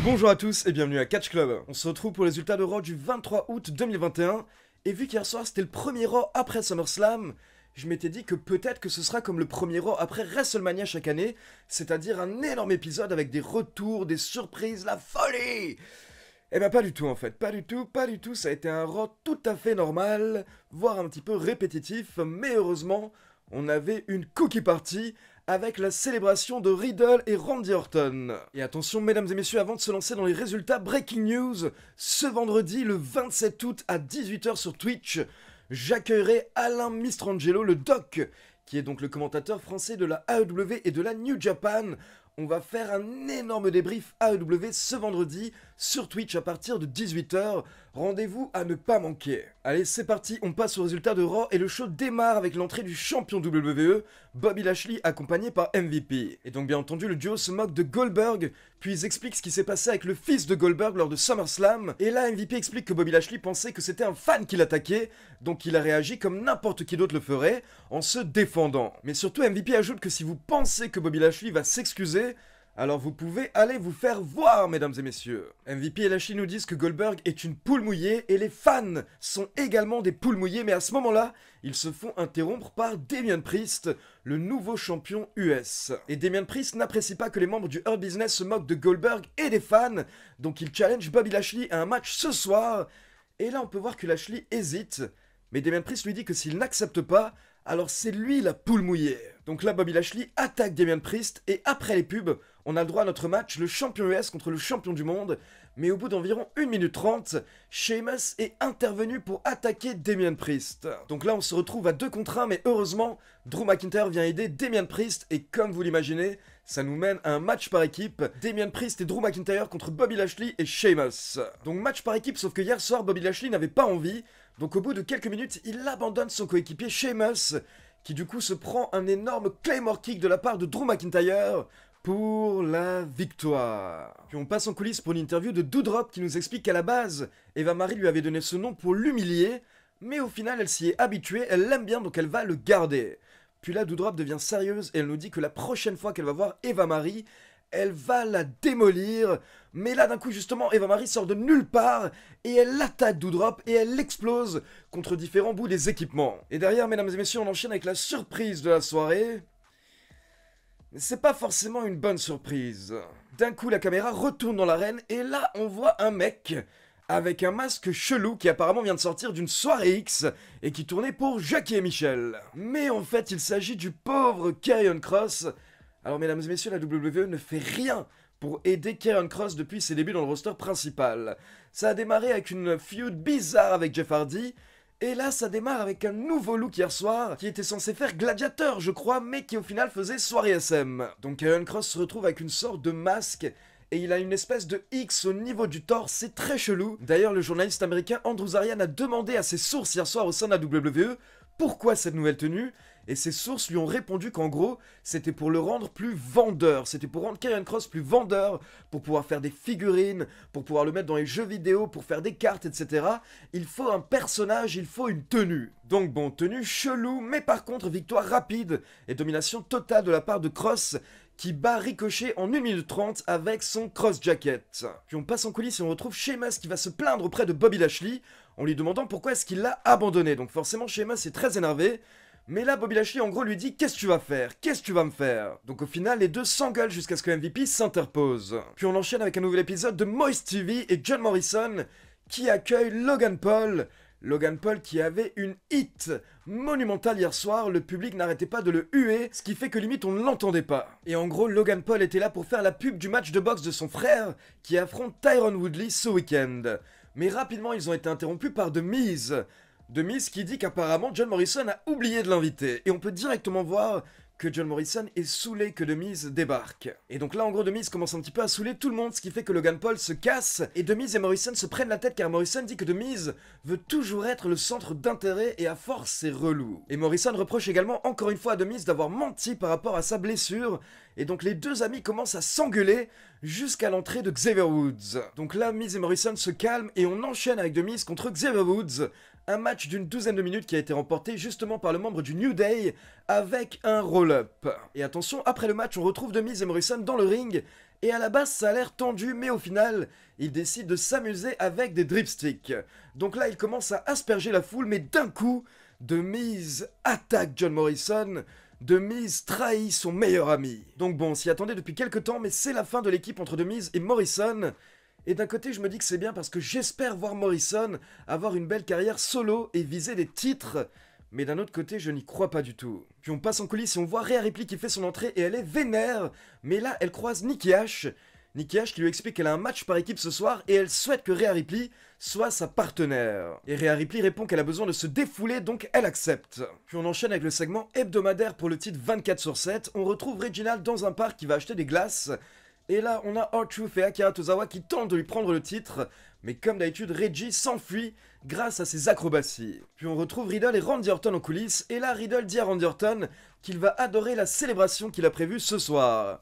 Bonjour à tous et bienvenue à Catch Club. On se retrouve pour les résultats de Raw du 23 août 2021. Et vu qu'hier soir c'était le premier Raw après SummerSlam, je m'étais dit que peut-être que ce sera comme le premier Raw après WrestleMania chaque année, c'est-à-dire un énorme épisode avec des retours, des surprises, la folie. Eh ben pas du tout en fait, pas du tout, ça a été un Raw tout à fait normal, voire un petit peu répétitif, mais heureusement, on avait une cookie party avec la célébration de Riddle et Randy Orton. Et attention mesdames et messieurs, avant de se lancer dans les résultats, breaking news, ce vendredi le 27 août à 18 h sur Twitch, j'accueillerai Alain Mistrangelo, le doc, qui est donc le commentateur français de la AEW et de la New Japan. On va faire un énorme débrief AEW ce vendredi sur Twitch à partir de 18 h. Rendez-vous à ne pas manquer. Allez, c'est parti, on passe au résultat de Raw et le show démarre avec l'entrée du champion WWE, Bobby Lashley, accompagné par MVP. Et donc bien entendu, le duo se moque de Goldberg, puis ils expliquent ce qui s'est passé avec le fils de Goldberg lors de SummerSlam. Et là, MVP explique que Bobby Lashley pensait que c'était un fan qui l'attaquait, donc il a réagi comme n'importe qui d'autre le ferait, en se défendant. Mais surtout, MVP ajoute que si vous pensez que Bobby Lashley va s'excuser, alors vous pouvez aller vous faire voir, mesdames et messieurs. MVP et Lashley nous disent que Goldberg est une poule mouillée et les fans sont également des poules mouillées, mais à ce moment-là, ils se font interrompre par Damian Priest, le nouveau champion US. Et Damian Priest n'apprécie pas que les membres du Hurt Business se moquent de Goldberg et des fans, donc il challenge Bobby Lashley à un match ce soir. Et là, on peut voir que Lashley hésite, mais Damian Priest lui dit que s'il n'accepte pas, alors c'est lui la poule mouillée. Donc là, Bobby Lashley attaque Damian Priest et après les pubs, on a le droit à notre match, le champion US contre le champion du monde. Mais au bout d'environ 1 minute 30, Sheamus est intervenu pour attaquer Damian Priest. Donc là, on se retrouve à 2 contre 1, mais heureusement, Drew McIntyre vient aider Damian Priest et comme vous l'imaginez, ça nous mène à un match par équipe, Damian Priest et Drew McIntyre contre Bobby Lashley et Sheamus. Donc match par équipe, sauf que hier soir, Bobby Lashley n'avait pas envie. Donc au bout de quelques minutes, il abandonne son coéquipier Sheamus, qui du coup se prend un énorme Claymore Kick de la part de Drew McIntyre pour la victoire. Puis on passe en coulisses pour une interview de Doudrop qui nous explique qu'à la base, Eva Marie lui avait donné ce nom pour l'humilier, mais au final elle s'y est habituée, elle l'aime bien donc elle va le garder. Puis là Doudrop devient sérieuse et elle nous dit que la prochaine fois qu'elle va voir Eva Marie, elle va la démolir, mais là d'un coup justement Eva Marie sort de nulle part et elle attaque Doudrop et elle l'explose contre différents bouts des équipements. Et derrière mesdames et messieurs on enchaîne avec la surprise de la soirée. Mais c'est pas forcément une bonne surprise. D'un coup la caméra retourne dans l'arène et là on voit un mec avec un masque chelou qui apparemment vient de sortir d'une soirée X et qui tournait pour Jackie et Michel. Mais en fait il s'agit du pauvre Karrion Kross. Alors mesdames et messieurs, la WWE ne fait rien pour aider Karrion Kross depuis ses débuts dans le roster principal. Ça a démarré avec une feud bizarre avec Jeff Hardy, et là ça démarre avec un nouveau look hier soir, qui était censé faire gladiateur je crois, mais qui au final faisait soirée SM. Donc Karrion Kross se retrouve avec une sorte de masque, et il a une espèce de X au niveau du torse, c'est très chelou. D'ailleurs le journaliste américain Andrew Zarian a demandé à ses sources hier soir au sein de la WWE pourquoi cette nouvelle tenue, et ses sources lui ont répondu qu'en gros, c'était pour le rendre plus vendeur, c'était pour rendre Karrion Kross plus vendeur, pour pouvoir faire des figurines, pour pouvoir le mettre dans les jeux vidéo, pour faire des cartes, etc. Il faut un personnage, il faut une tenue. Donc bon, tenue chelou, mais par contre, victoire rapide et domination totale de la part de Kross, qui bat Ricochet en 1 minute 30 avec son cross jacket. Puis on passe en coulisses et on retrouve Sheamus qui va se plaindre auprès de Bobby Lashley en lui demandant pourquoi est-ce qu'il l'a abandonné. Donc forcément Sheamus est très énervé, mais là Bobby Lashley en gros lui dit « Qu'est-ce que tu vas faire? Qu'est-ce que tu vas me faire ?» Donc au final les deux s'engueulent jusqu'à ce que MVP s'interpose. Puis on enchaîne avec un nouvel épisode de Moist TV et John Morrison qui accueille Logan Paul. Logan Paul qui avait une hit monumentale hier soir, le public n'arrêtait pas de le huer, ce qui fait que limite on ne l'entendait pas. Et en gros, Logan Paul était là pour faire la pub du match de boxe de son frère, qui affronte Tyron Woodley ce week-end. Mais rapidement ils ont été interrompus par The Miz. The Miz qui dit qu'apparemment John Morrison a oublié de l'inviter. Et on peut directement voir que John Morrison est saoulé que The Miz débarque. Et donc là en gros The Miz commence un petit peu à saouler tout le monde, ce qui fait que Logan Paul se casse et The Miz et Morrison se prennent la tête car Morrison dit que The Miz veut toujours être le centre d'intérêt et à force c'est relou. Et Morrison reproche également encore une fois à The Miz d'avoir menti par rapport à sa blessure et donc les deux amis commencent à s'engueuler jusqu'à l'entrée de Xavier Woods. Donc là Miz et Morrison se calment et on enchaîne avec The Miz contre Xavier Woods. Un match d'une douzaine de minutes qui a été remporté justement par le membre du New Day avec un roll-up. Et attention, après le match, on retrouve The Miz et Morrison dans le ring Et à la base ça a l'air tendu, mais au final, il décide de s'amuser avec des dripsticks. Donc là il commence à asperger la foule, mais d'un coup, The Miz attaque John Morrison. The Miz trahit son meilleur ami. Donc bon, on s'y attendait depuis quelques temps, mais c'est la fin de l'équipe entre The Miz et Morrison. Et d'un côté, je me dis que c'est bien parce que j'espère voir Morrison avoir une belle carrière solo et viser des titres. Mais d'un autre côté, je n'y crois pas du tout. Puis on passe en coulisses et on voit Rhea Ripley qui fait son entrée et elle est vénère. Mais là, elle croise Nikki Ash. Nikki Ash qui lui explique qu'elle a un match par équipe ce soir et elle souhaite que Rhea Ripley soit sa partenaire. Et Rhea Ripley répond qu'elle a besoin de se défouler, donc elle accepte. Puis on enchaîne avec le segment hebdomadaire pour le titre 24/7. On retrouve Reginald dans un parc qui va acheter des glaces. Et là, on a R-Truth et Akira Tozawa qui tentent de lui prendre le titre, mais comme d'habitude, Reggie s'enfuit grâce à ses acrobaties. Puis on retrouve Riddle et Randy Orton en coulisses, et là, Riddle dit à Randy Orton qu'il va adorer la célébration qu'il a prévue ce soir.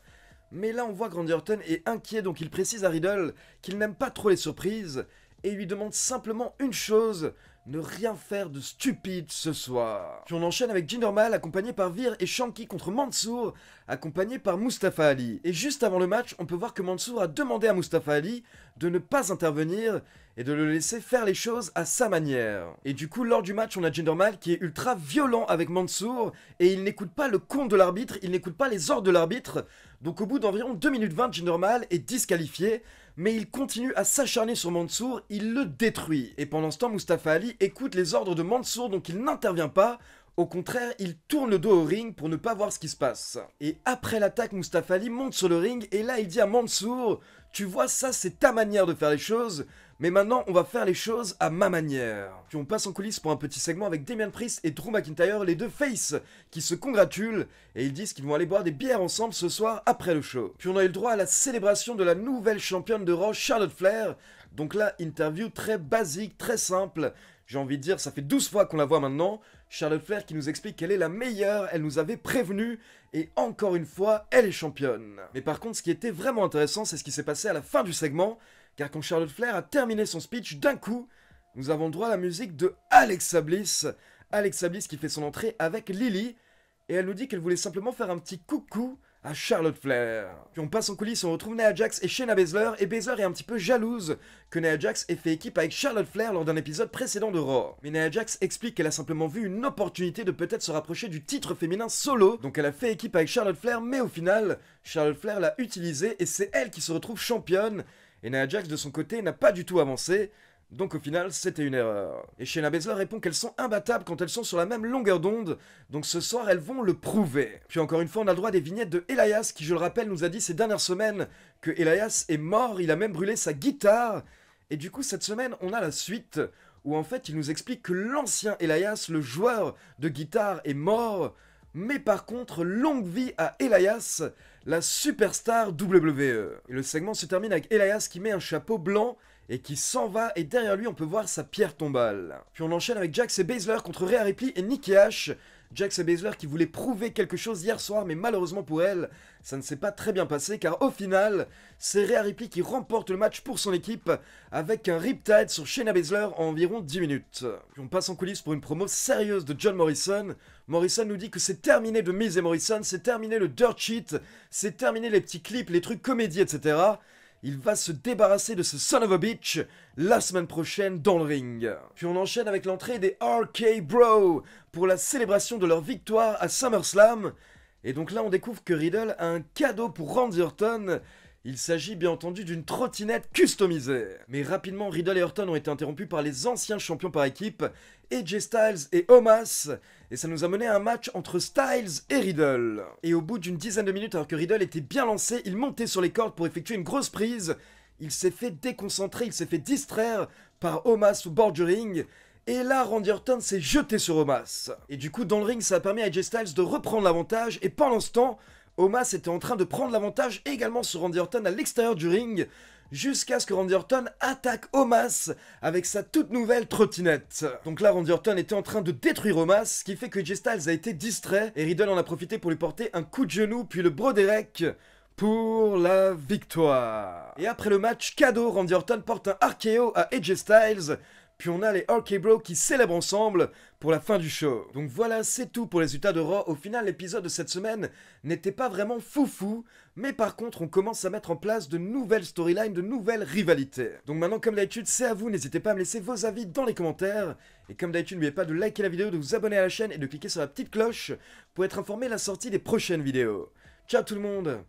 Mais là, on voit que Randy Orton est inquiet, donc il précise à Riddle qu'il n'aime pas trop les surprises, et il lui demande simplement une chose: ne rien faire de stupide ce soir. Puis on enchaîne avec Jinder Mahal accompagné par Veer et Shanky contre Mansoor, accompagné par Mustafa Ali. Et juste avant le match, on peut voir que Mansoor a demandé à Mustafa Ali de ne pas intervenir et de le laisser faire les choses à sa manière. Et du coup, lors du match, on a Jinder Mahal qui est ultra violent avec Mansoor et il n'écoute pas le compte de l'arbitre, il n'écoute pas les ordres de l'arbitre. Donc au bout d'environ 2 minutes 20, Jinder Mahal est disqualifié, mais il continue à s'acharner sur Mansoor, il le détruit. Et pendant ce temps, Mustafa Ali écoute les ordres de Mansoor, donc il n'intervient pas. Au contraire, il tourne le dos au ring pour ne pas voir ce qui se passe. Et après l'attaque, Mustafa Ali monte sur le ring et là il dit à Mansoor: tu vois, ça c'est ta manière de faire les choses, mais maintenant on va faire les choses à ma manière. Puis on passe en coulisses pour un petit segment avec Damian Priest et Drew McIntyre, les deux faces, qui se congratulent et ils disent qu'ils vont aller boire des bières ensemble ce soir après le show. Puis on a eu le droit à la célébration de la nouvelle championne de Raw, Charlotte Flair. Donc là, interview très basique, très simple. J'ai envie de dire, ça fait 12 fois qu'on la voit maintenant. Charlotte Flair qui nous explique qu'elle est la meilleure, elle nous avait prévenu, et encore une fois, elle est championne. Mais par contre, ce qui était vraiment intéressant, c'est ce qui s'est passé à la fin du segment, car quand Charlotte Flair a terminé son speech, d'un coup, nous avons droit à la musique de Alexa Bliss. Alexa Bliss qui fait son entrée avec Lily, et elle nous dit qu'elle voulait simplement faire un petit coucou à Charlotte Flair. Puis on passe en coulisses, on retrouve Nia Jax et Shayna Baszler, et Baszler est un petit peu jalouse que Nia Jax ait fait équipe avec Charlotte Flair lors d'un épisode précédent de Raw. Mais Nia Jax explique qu'elle a simplement vu une opportunité de peut-être se rapprocher du titre féminin solo, donc elle a fait équipe avec Charlotte Flair, mais au final, Charlotte Flair l'a utilisée et c'est elle qui se retrouve championne, et Nia Jax de son côté n'a pas du tout avancé. Donc au final, c'était une erreur. Et Shayna Baszler répond qu'elles sont imbattables quand elles sont sur la même longueur d'onde, donc ce soir elles vont le prouver. Puis encore une fois, on a le droit à des vignettes de Elias, qui je le rappelle nous a dit ces dernières semaines que Elias est mort, il a même brûlé sa guitare. Et du coup cette semaine, on a la suite, où en fait il nous explique que l'ancien Elias, le joueur de guitare, est mort, mais par contre, longue vie à Elias, la superstar WWE. Et le segment se termine avec Elias qui met un chapeau blanc et qui s'en va, et derrière lui on peut voir sa pierre tombale. Puis on enchaîne avec Jax et Baszler contre Rhea Ripley et Nikki Ash. Jax et Baszler qui voulaient prouver quelque chose hier soir, mais malheureusement pour elle, ça ne s'est pas très bien passé, car au final, c'est Rhea Ripley qui remporte le match pour son équipe, avec un Riptide sur Shayna Baszler en environ 10 minutes. Puis on passe en coulisses pour une promo sérieuse de John Morrison. Morrison nous dit que c'est terminé de Miz et Morrison, c'est terminé le dirt sheet, c'est terminé les petits clips, les trucs comédie, etc. Il va se débarrasser de ce son of a bitch la semaine prochaine dans le ring. Puis on enchaîne avec l'entrée des RK Bro pour la célébration de leur victoire à SummerSlam. Et donc là on découvre que Riddle a un cadeau pour Randy Orton. Il s'agit bien entendu d'une trottinette customisée. Mais rapidement, Riddle et Orton ont été interrompus par les anciens champions par équipe, AJ Styles et Omos, et ça nous a mené à un match entre Styles et Riddle. Et au bout d'une dizaine de minutes, alors que Riddle était bien lancé, il montait sur les cordes pour effectuer une grosse prise. Il s'est fait déconcentrer, il s'est fait distraire par Omos au bord du ring. Et là, Randy Orton s'est jeté sur Omos. Et du coup, dans le ring, ça a permis à AJ Styles de reprendre l'avantage, et pendant ce temps, Omos était en train de prendre l'avantage également sur Randy Orton à l'extérieur du ring, jusqu'à ce que Randy Orton attaque Omos avec sa toute nouvelle trottinette. Donc là, Randy Orton était en train de détruire Omos, ce qui fait que AJ Styles a été distrait, et Riddle en a profité pour lui porter un coup de genou, puis le Broderek pour la victoire. Et après le match, cadeau, Randy Orton porte un RKO à AJ Styles, Puis on a les RK Bros qui célèbrent ensemble pour la fin du show. Donc voilà, c'est tout pour les résultats de Raw. Au final, l'épisode de cette semaine n'était pas vraiment foufou, mais par contre, on commence à mettre en place de nouvelles storylines, de nouvelles rivalités. Donc maintenant, comme d'habitude, c'est à vous. N'hésitez pas à me laisser vos avis dans les commentaires. Et comme d'habitude, n'oubliez pas de liker la vidéo, de vous abonner à la chaîne et de cliquer sur la petite cloche pour être informé de la sortie des prochaines vidéos. Ciao tout le monde!